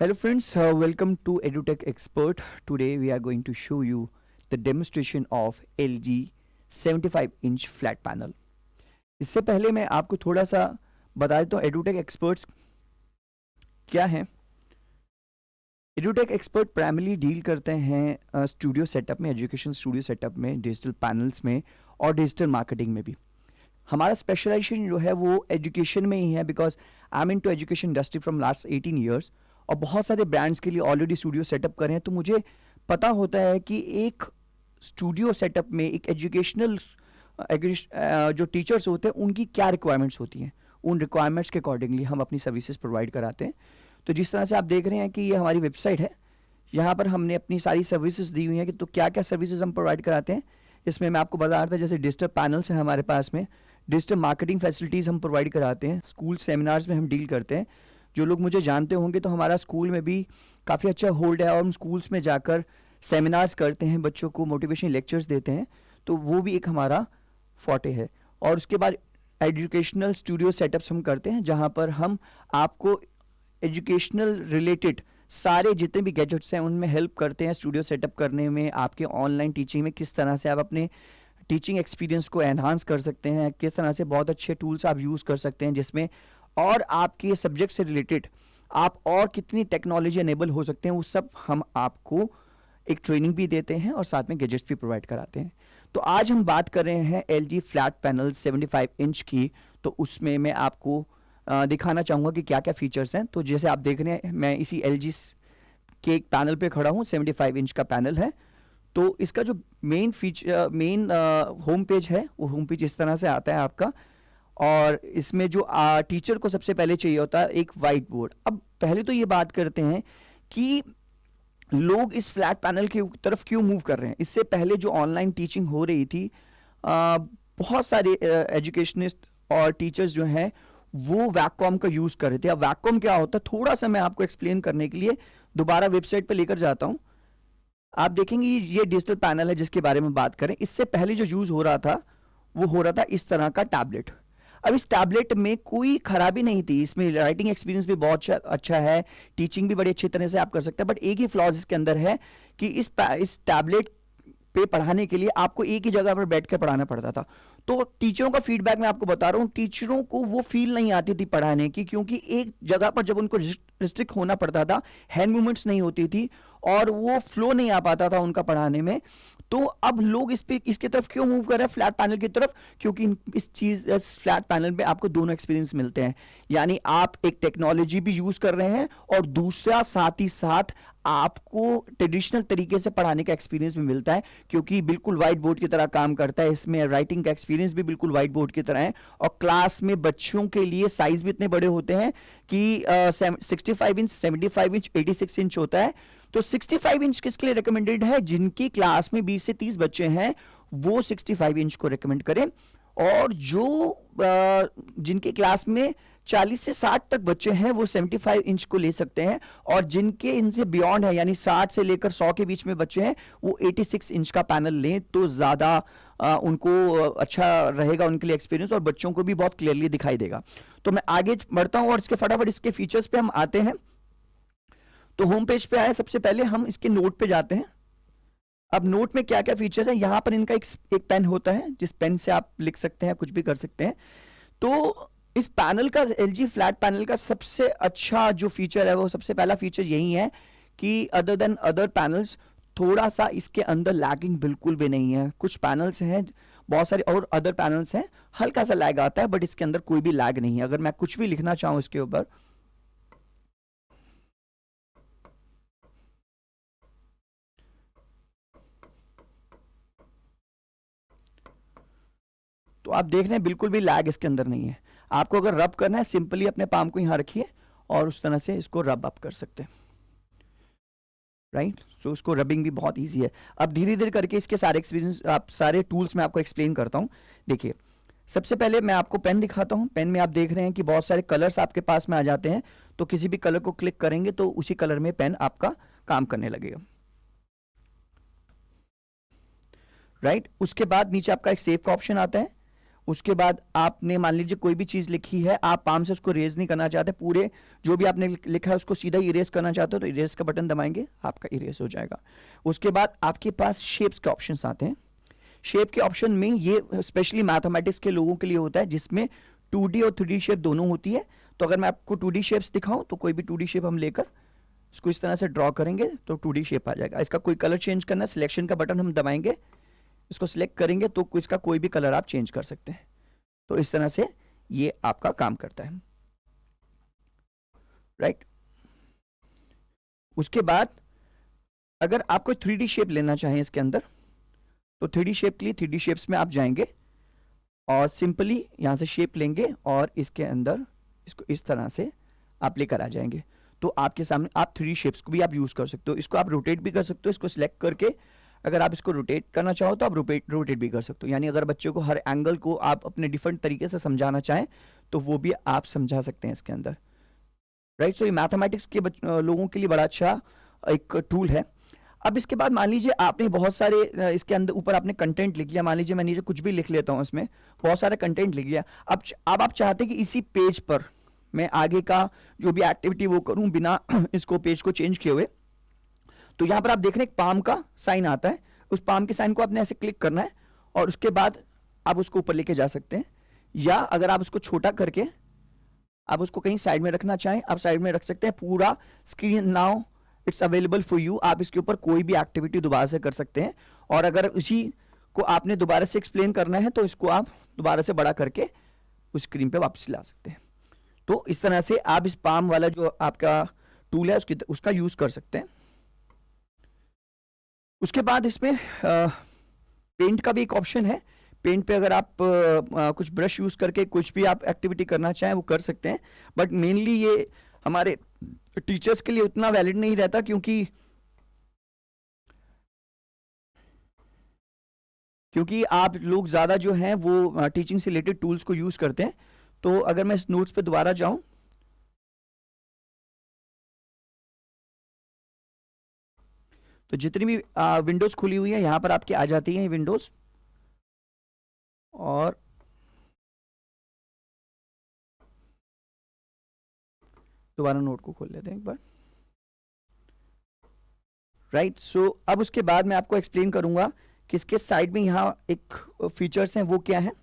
Hello friends, welcome to EduTech Expert. Today we are going to show you the demonstration of LG 75-inch flat panel. इससे पहले मैं आपको थोड़ा सा बता देता हूँ EduTech Experts क्या है। EduTech Expert प्राइमरली डील करते हैं स्टूडियो सेटअप में, एजुकेशन स्टूडियो सेटअप में, डिजिटल पैनल्स में और डिजिटल मार्केटिंग में भी। हमारा स्पेशलाइजेशन जो है वो एजुकेशन में ही है, because I am in to education industry from last 18 years और बहुत सारे ब्रांड्स के लिए ऑलरेडी स्टूडियो सेटअप कर रहे हैं। तो मुझे पता होता है कि एक स्टूडियो सेटअप में एक एजुकेशनल जो टीचर्स होते हैं उनकी क्या रिक्वायरमेंट्स होती हैं, उन रिक्वायरमेंट्स के अकॉर्डिंगली हम अपनी सर्विसेज प्रोवाइड कराते हैं। तो जिस तरह से आप देख रहे हैं कि ये हमारी वेबसाइट है, यहाँ पर हमने अपनी सारी सर्विसेज दी हुई हैं कि तो क्या क्या सर्विसेज हम प्रोवाइड कराते हैं। इसमें मैं आपको बता रहा था, जैसे डिजिटल पैनल्स हैं हमारे पास में, डिजिटल मार्केटिंग फैसिलिटीज़ हम प्रोवाइड कराते हैं, स्कूल सेमिनार्स में हम डील करते हैं। जो लोग मुझे जानते होंगे तो हमारा स्कूल में भी काफ़ी अच्छा होल्ड है और हम स्कूल्स में जाकर सेमिनार्स करते हैं, बच्चों को मोटिवेशन लेक्चर्स देते हैं, तो वो भी एक हमारा फॉटे है। और उसके बाद एजुकेशनल स्टूडियो सेटअप्स हम करते हैं, जहाँ पर हम आपको एजुकेशनल रिलेटेड सारे जितने भी गैजेट्स हैं उनमें हेल्प करते हैं स्टूडियो सेटअप करने में, आपके ऑनलाइन टीचिंग में किस तरह से आप अपने टीचिंग एक्सपीरियंस को एनहांस कर सकते हैं, किस तरह से बहुत अच्छे टूल्स आप यूज़ कर सकते हैं जिसमें और आपके सब्जेक्ट से रिलेटेड आप और कितनी टेक्नोलॉजी एनेबल हो सकते हैं, वो सब हम आपको एक ट्रेनिंग भी देते हैं और साथ में गैजेट्स भी प्रोवाइड कराते हैं। तो आज हम बात कर रहे हैं LG फ्लैट पैनल 75 इंच की। तो उसमें मैं आपको दिखाना चाहूँगा कि क्या क्या फीचर्स हैं। तो जैसे आप देख रहे हैं, मैं इसी LG के एक पैनल पे खड़ा हूँ, 75 इंच का पैनल है। तो इसका जो मेन होम पेज है, वो होम पेज इस तरह से आता है आपका। और इसमें जो टीचर को सबसे पहले चाहिए होता है एक वाइट बोर्ड। अब पहले तो ये बात करते हैं कि लोग इस फ्लैट पैनल की तरफ क्यों मूव कर रहे हैं। इससे पहले जो ऑनलाइन टीचिंग हो रही थी, बहुत सारे एजुकेशनिस्ट और टीचर्स जो हैं वो वैककॉम का यूज़ कर रहे थे। अब वैककॉम क्या होता है, थोड़ा सा मैं आपको एक्सप्लेन करने के लिए दोबारा वेबसाइट पर लेकर जाता हूँ। आप देखेंगे ये डिजिटल पैनल है जिसके बारे में बात करें। इससे पहले जो यूज़ हो रहा था वो हो रहा था इस तरह का टैबलेट। अब इस टैबलेट में कोई खराबी नहीं थी, इसमें राइटिंग एक्सपीरियंस भी बहुत अच्छा है, टीचिंग भी बड़ी अच्छी तरह से आप कर सकते हैं। बट एक ही फ्लॉज इसके अंदर है कि इस टैबलेट पे पढ़ाने के लिए आपको एक ही जगह पर बैठ कर पढ़ाना पड़ता था। तो टीचरों का फीडबैक मैं आपको बता रहा हूँ, टीचरों को वो फील नहीं आती थी पढ़ाने की, क्योंकि एक जगह पर जब उनको रिस्ट्रिक्ट होना पड़ता था, हैंड मूवमेंट्स नहीं होती थी और वो फ्लो नहीं आ पाता था उनका पढ़ाने में। तो अब लोग इसके तरफ क्यों मूव कर रहे हैं, फ्लैट पैनल की तरफ, क्योंकि इस फ्लैट पैनल में आपको दोनों एक्सपीरियंस मिलते हैं। यानी आप एक टेक्नोलॉजी भी यूज कर रहे हैं और दूसरा साथ ही साथ आपको ट्रेडिशनल तरीके से पढ़ाने का एक्सपीरियंस भी मिलता है, क्योंकि बिल्कुल व्हाइट बोर्ड की तरह काम करता है। इसमें राइटिंग का एक्सपीरियंस भी बिल्कुल व्हाइट बोर्ड की तरह है और क्लास में बच्चों के लिए साइज भी इतने बड़े होते हैं कि 65 इंच, 75 इंच, 86 इंच होता है। तो 65 इंच किसके लिए रिकमेंडेड है, जिनकी क्लास में 20 से 30 बच्चे हैं वो 65 इंच को रिकमेंड करें, और जिनकी क्लास में 40 से 60 तक बच्चे हैं वो 75 इंच को ले सकते हैं, और जिनके इनसे बियॉन्ड है यानी 60 से लेकर 100 के बीच में बच्चे हैं वो 86 इंच का पैनल लें तो ज़्यादा उनको अच्छा रहेगा उनके लिए एक्सपीरियंस, और बच्चों को भी बहुत क्लियरली दिखाई देगा। तो मैं आगे बढ़ता हूं और इसके फटाफट इसके फीचर्स पे हम आते हैं। तो होम पेज पे आए, सबसे पहले हम इसके नोट पे जाते हैं। अब नोट में क्या क्या फीचर्स हैं, यहां पर इनका एक पेन होता है जिस पेन से आप लिख सकते हैं, कुछ भी कर सकते हैं। तो इस पैनल का, LG फ्लैट पैनल का सबसे अच्छा जो फीचर है वो सबसे पहला फीचर यही है कि अदर देन अदर पैनल्स थोड़ा सा इसके अंदर लैगिंग बिल्कुल भी नहीं है। कुछ पैनल्स हैं, बहुत सारे और अदर पैनल्स हैं, हल्का सा लैग आता है, बट इसके अंदर कोई भी लैग नहीं है। अगर मैं कुछ भी लिखना चाहूं इसके ऊपर, तो आप देख रहे हैं बिल्कुल भी लैग इसके अंदर नहीं है। आपको अगर रब करना है, सिंपली अपने पाम को यहां रखिए और उस तरह से इसको रब अप कर सकते हैं, राइट। सो उसको रबिंग भी बहुत इजी है। अब धीरे धीरे करके इसके सारे एक्सपीरियंस, आप सारे टूल्स मैं आपको एक्सप्लेन करता हूं। देखिए, सबसे पहले मैं आपको पेन दिखाता हूं। पेन में आप देख रहे हैं कि बहुत सारे कलर्स आपके पास में आ जाते हैं, तो किसी भी कलर को क्लिक करेंगे तो उसी कलर में पेन आपका काम करने लगेगा, राइट। उसके बाद नीचे आपका एक सेव का ऑप्शन आता है, उसके बाद आपने मान लीजिए कोई भी चीज़ लिखी है, आप पाम से उसको इरेज नहीं करना चाहते, पूरे जो भी आपने लिखा है उसको सीधा इरेज करना चाहते हो तो इरेज का बटन दबाएंगे, आपका इरेज हो जाएगा। उसके बाद आपके पास शेप्स के ऑप्शंस आते हैं। शेप के ऑप्शन में ये स्पेशली मैथमेटिक्स के लोगों के लिए होता है, जिसमें 2D और 3D शेप दोनों होती है। तो अगर मैं आपको 2D शेप्स दिखाऊं तो कोई भी 2D शेप हम लेकर इसको इस तरह से ड्रॉ करेंगे तो 2D शेप आ जाएगा। इसका कोई कलर चेंज करना है, सिलेक्शन का बटन हम दबाएंगे, इसको सिलेक्ट करेंगे तो इसका कोई भी कलर आप चेंज कर सकते हैं। तो इस तरह से ये आपका काम करता है, राइट। उसके बाद अगर आप कोई 3D शेप लेना चाहें इसके अंदर, तो 3D शेप के लिए 3D शेप्स में आप जाएंगे और सिंपली यहां से शेप लेंगे और इसके अंदर इसको इस तरह से आप लेकर आ जाएंगे। तो आपके सामने आप 3D शेप्स को भी आप यूज कर सकते हो। इसको आप रोटेट भी कर सकते हो, इसको सिलेक्ट करके अगर आप इसको रोटेट करना चाहो तो आप रोटेट भी कर सकते हो। यानी अगर बच्चों को हर एंगल को आप अपने डिफरेंट तरीके से समझाना चाहें तो वो भी आप समझा सकते हैं इसके अंदर, राइट। सो ये मैथमेटिक्स के लोगों के लिए बड़ा अच्छा एक टूल है। अब इसके बाद मान लीजिए आपने बहुत सारे इसके अंदर ऊपर आपने कंटेंट लिख लिया, मान लीजिए मैं नीचे कुछ भी लिख लेता हूं, इसमें बहुत सारा कंटेंट लिख लिया। अब आप चाहते हैं कि इसी पेज पर मैं आगे का जो भी एक्टिविटी वो करूं बिना इसको पेज को चेंज किए हुए। तो यहां पर आप देख रहे हैं एक पाम का साइन आता है, उस पाम के साइन को आपने ऐसे क्लिक करना है और उसके बाद आप उसको ऊपर लेके जा सकते हैं, या अगर आप उसको छोटा करके आप उसको कहीं साइड में रखना चाहें आप साइड में रख सकते हैं। पूरा screen now it's available for you, आप इसके ऊपर कोई भी एक्टिविटी दोबारा से कर सकते हैं। और अगर उसी को आपने दोबारा से एक्सप्लेन करना है तो इसको आप दोबारा से बड़ा करके उस स्क्रीन पे वापस ला सकते हैं। तो इस तरह से आप इस पाम वाला जो आपका टूल है उसका यूज कर सकते हैं। उसके बाद इसमें पेंट का भी एक ऑप्शन है। पेंट पे अगर आप कुछ ब्रश यूज करके कुछ भी आप एक्टिविटी करना चाहें वो कर सकते हैं, बट मेनली ये हमारे टीचर्स के लिए उतना वैलिड नहीं रहता, क्योंकि आप लोग ज्यादा जो हैं वो टीचिंग से रिलेटेड टूल्स को यूज करते हैं। तो अगर मैं इस नोट्स पे दोबारा जाऊं तो जितनी भी विंडोज खुली हुई है यहां पर आपकी आ जाती हैं विंडोज, और दोबारा नोट को खोल लेते हैं एक बार, राइट। सो अब उसके बाद मैं आपको एक्सप्लेन करूंगा कि इसके साइड में यहाँ एक फीचर्स हैं वो क्या है।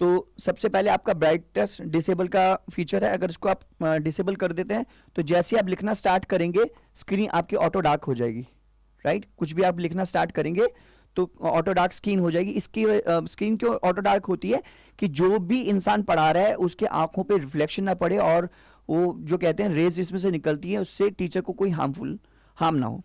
तो सबसे पहले आपका ब्राइटनेस डिसेबल का फीचर है, अगर इसको आप डिसेबल कर देते हैं तो जैसे आप लिखना स्टार्ट करेंगे स्क्रीन आपकी ऑटो डार्क हो जाएगी, राइट। कुछ भी आप लिखना स्टार्ट करेंगे तो ऑटो डार्क स्क्रीन हो जाएगी। इसकी स्क्रीन क्यों ऑटो डार्क होती है कि जो भी इंसान पढ़ा रहा है उसके आंखों पे रिफ्लेक्शन ना पड़े और वो जो कहते हैं रेज इसमें से निकलती है उससे टीचर को कोई हार्म ना हो।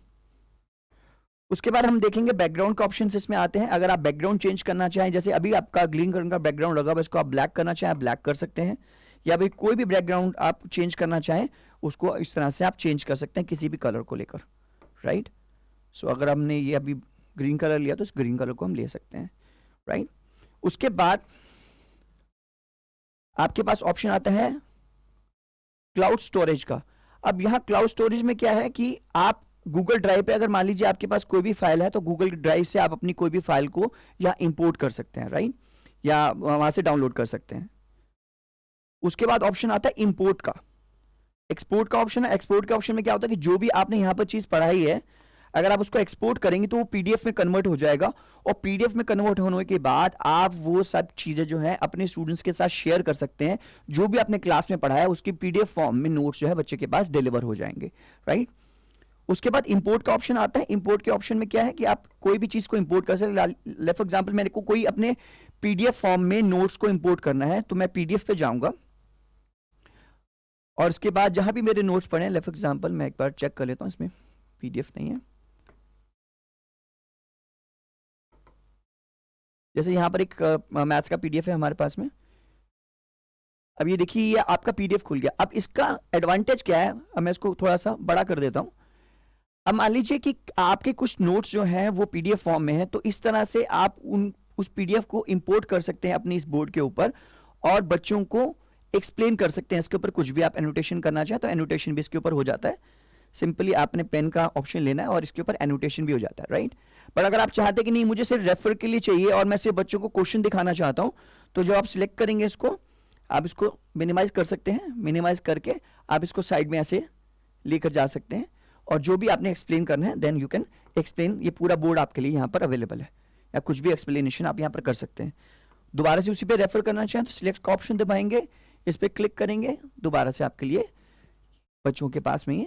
उसके बाद हम देखेंगे बैकग्राउंड का ऑप्शन इसमें आते हैं। अगर आप बैकग्राउंड चेंज करना चाहें, जैसे अभी आपका ग्रीन कलर का बैकग्राउंड लगा हुआ इसको आप ब्लैक करना चाहें ब्लैक कर सकते हैं, या भाई कोई भी बैकग्राउंड आप चेंज करना चाहें उसको इस तरह से आप चेंज कर सकते हैं किसी भी कलर को लेकर, राइट। सो अगर हमने ये अभी ग्रीन कलर लिया तो इस ग्रीन कलर को हम ले सकते हैं, राइट। उसके बाद आपके पास ऑप्शन आता है क्लाउड स्टोरेज का। अब यहाँ क्लाउड स्टोरेज में क्या है कि आप गूगल ड्राइव पे अगर मान लीजिए आपके पास कोई भी फाइल है तो गूगल ड्राइव से आप अपनी कोई भी फाइल को या इंपोर्ट कर सकते हैं, राइट, या वहां से डाउनलोड कर सकते हैं। उसके बाद ऑप्शन आता है इंपोर्ट का। एक्सपोर्ट का ऑप्शन है। एक्सपोर्ट के ऑप्शन में क्या होता है कि जो भी आपने यहां पर चीज पढ़ाई है अगर आप उसको एक्सपोर्ट करेंगे तो वो पीडीएफ में कन्वर्ट हो जाएगा, और पीडीएफ में कन्वर्ट होने के बाद आप वो सब चीजें जो है अपने स्टूडेंट्स के साथ शेयर कर सकते हैं। जो भी आपने क्लास में पढ़ाया उसकी पीडीएफ फॉर्म में नोट्स जो है बच्चे के पास डिलीवर हो जाएंगे, राइट। उसके बाद इंपोर्ट का ऑप्शन आता है। इंपोर्ट के ऑप्शन में क्या है कि आप कोई भी चीज को इंपोर्ट कर सकते। फॉर एग्जांपल मेरे को कोई अपने पीडीएफ फॉर्म में नोट्स को इंपोर्ट करना है तो मैं पीडीएफ पे जाऊंगा और उसके बाद जहां भी मेरे नोट्स पड़े हैं, फॉर एग्जांपल मैं एक बार चेक कर लेता हूं, इसमें पीडीएफ नहीं है। जैसे यहां पर एक मैथ्स का पीडीएफ है हमारे पास में। अब ये देखिए ये आपका पीडीएफ खुल गया। अब इसका एडवांटेज क्या है, अब मैं इसको थोड़ा सा बड़ा कर देता हूं। अब मान लीजिए कि आपके कुछ नोट्स जो हैं वो पीडीएफ फॉर्म में है, तो इस तरह से आप उस पीडीएफ को इंपोर्ट कर सकते हैं अपनी इस बोर्ड के ऊपर और बच्चों को एक्सप्लेन कर सकते हैं इसके ऊपर। कुछ भी आप एनोटेशन करना चाहें तो एनोटेशन भी इसके ऊपर हो जाता है। सिंपली आपने पेन का ऑप्शन लेना है और इसके ऊपर एनोटेशन भी हो जाता है, राइट। पर अगर आप चाहते हैं कि नहीं मुझे सिर्फ रेफर के लिए चाहिए और मैं सिर्फ बच्चों को क्वेश्चन दिखाना चाहता हूं तो जब आप सिलेक्ट करेंगे इसको, आप इसको मिनिमाइज कर सकते हैं, मिनिमाइज करके आप इसको साइड में ऐसे लेकर जा सकते हैं, और जो भी आपने एक्सप्लेन करना है देन यू कैन एक्सप्लेन। ये पूरा बोर्ड आपके लिए यहाँ पर अवेलेबल है, या कुछ भी एक्सप्लेनेशन आप यहाँ पर कर सकते हैं। दोबारा से उसी पे रेफर करना चाहें तो सिलेक्ट का ऑप्शन दबाएंगे, इस पर क्लिक करेंगे, दोबारा से आपके लिए बच्चों के पास में ही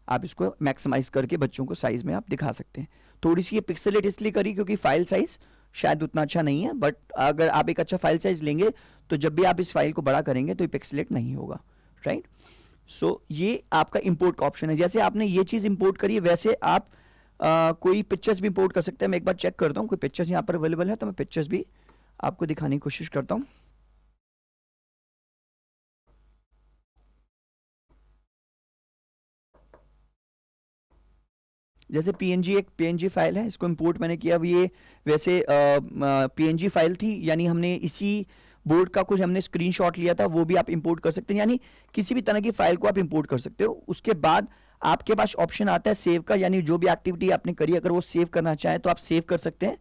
आप इसको मैक्सिमाइज करके बच्चों को साइज में आप दिखा सकते हैं। थोड़ी सी ये पिक्सेलेट इसलिए करी क्योंकि फाइल साइज शायद उतना अच्छा नहीं है, बट अगर आप एक अच्छा फाइल साइज लेंगे तो जब भी आप इस फाइल को बड़ा करेंगे तो ये पिक्सेलेट नहीं होगा, राइट। सो ये आपका इंपोर्ट का ऑप्शन है। जैसे आपने ये चीज इंपोर्ट करी है वैसे आप कोई पिक्चर्स भी इंपोर्ट कर सकते हैं। मैं एक बार चेक करता हूँ कोई पिक्चर्स यहाँ पर अवेलेबल है, तो मैं पिक्चर्स भी आपको दिखाने की कोशिश करता हूँ। जैसे पीएनजी, एक पीएनजी फाइल है, इसको इंपोर्ट मैंने किया। अब ये वैसे पीएनजी फाइल थी, यानी हमने इसी बोर्ड का कुछ हमने स्क्रीनशॉट लिया था, वो भी आप इंपोर्ट कर सकते हैं। यानी किसी भी तरह की फाइल को आप इंपोर्ट कर सकते हो। उसके बाद आपके पास ऑप्शन आता है सेव का, यानी जो भी एक्टिविटी आपने करी अगर वो सेव करना चाहे तो आप सेव कर सकते हैं।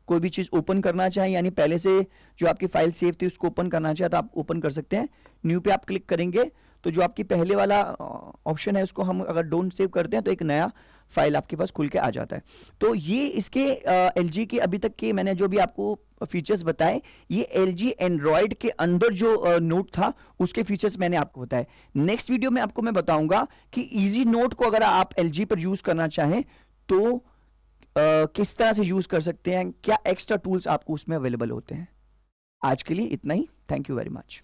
कोई भी चीज़ ओपन करना चाहे, यानी पहले से जो आपकी फाइल सेव थी उसको ओपन करना चाहे तो आप ओपन कर सकते हैं। न्यू पे आप क्लिक करेंगे तो जो आपकी पहले वाला ऑप्शन है उसको हम अगर डोंट सेव करते हैं तो एक नया फाइल आपके पास खुल के आ जाता है। तो ये इसके LG के अभी तक के मैंने जो भी आपको फीचर्स बताए, ये LG एंड्रॉयड के अंदर जो नोट था उसके फीचर्स मैंने आपको बताए। नेक्स्ट वीडियो में आपको मैं बताऊंगा कि इजी नोट को अगर आप LG पर यूज करना चाहें तो किस तरह से यूज कर सकते हैं, क्या एक्स्ट्रा टूल्स आपको उसमें अवेलेबल होते हैं। आज के लिए इतना ही, थैंक यू वेरी मच।